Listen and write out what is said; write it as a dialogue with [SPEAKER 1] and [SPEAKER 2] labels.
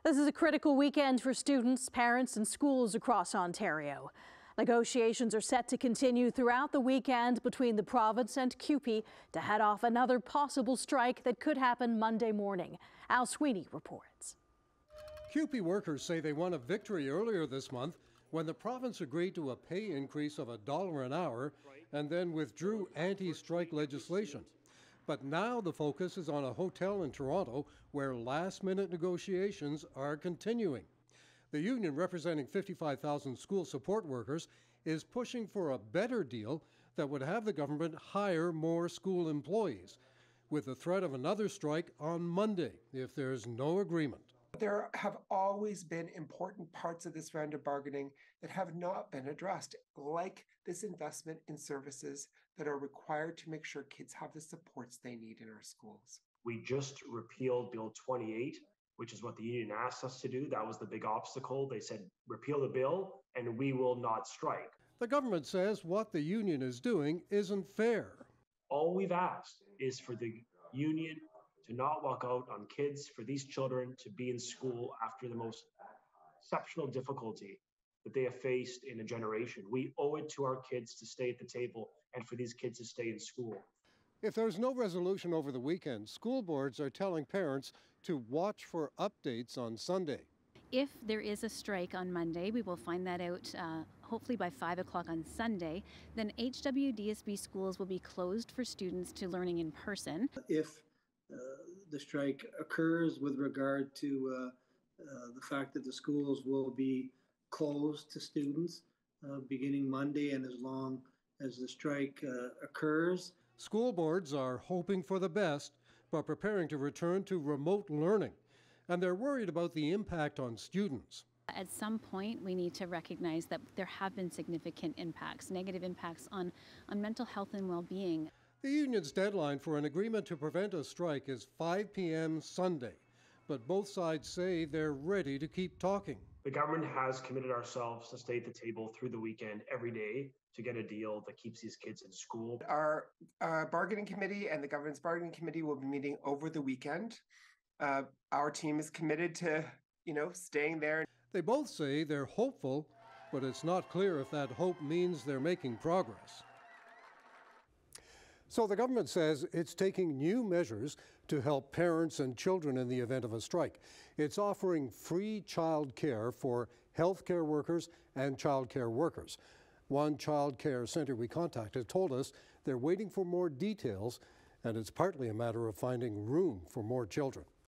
[SPEAKER 1] This is a critical weekend for students, parents, and schools across Ontario. Negotiations are set to continue throughout the weekend between the province and CUPE to head off another possible strike that could happen Monday morning. Al Sweeney reports.
[SPEAKER 2] CUPE workers say they won a victory earlier this month when the province agreed to a pay increase of $1 an hour and then withdrew anti-strike legislation. But now the focus is on a hotel in Toronto where last-minute negotiations are continuing. The union, representing 55,000 school support workers, is pushing for a better deal that would have the government hire more school employees, with the threat of another strike on Monday if there's no agreement.
[SPEAKER 3] There have always been important parts of this round of bargaining that have not been addressed, like this investment in services that are required to make sure kids have the supports they need in our schools.
[SPEAKER 4] We just repealed Bill 28, which is what the union asked us to do. That was the big obstacle. They said, repeal the bill and we will not strike.
[SPEAKER 2] The government says what the union is doing isn't fair.
[SPEAKER 4] All we've asked is for the union to not walk out on kids, for these children to be in school after the most exceptional difficulty that they have faced in a generation. We owe it to our kids to stay at the table and for these kids to stay in school.
[SPEAKER 2] If there's no resolution over the weekend, school boards are telling parents to watch for updates on Sunday.
[SPEAKER 5] If there is a strike on Monday, we will find that out hopefully by 5 o'clock on Sunday. Then HWDSB schools will be closed for students to learning in person.
[SPEAKER 6] If the strike occurs with regard to the fact that the schools will be closed to students beginning Monday and as long as the strike occurs.
[SPEAKER 2] School boards are hoping for the best, but preparing to return to remote learning. And they're worried about the impact on students.
[SPEAKER 5] At some point, we need to recognize that there have been significant impacts, negative impacts on mental health and well-being.
[SPEAKER 2] The union's deadline for an agreement to prevent a strike is 5 p.m. Sunday, but both sides say they're ready to keep talking.
[SPEAKER 4] The government has committed ourselves to stay at the table through the weekend every day to get a deal that keeps these kids in school.
[SPEAKER 3] Our bargaining committee and the government's bargaining committee will be meeting over the weekend. Our team is committed to, staying there.
[SPEAKER 2] They both say they're hopeful, but it's not clear if that hope means they're making progress. So the government says it's taking new measures to help parents and children in the event of a strike. It's offering free child care for healthcare workers and child care workers. One child care center we contacted told us they're waiting for more details, and it's partly a matter of finding room for more children.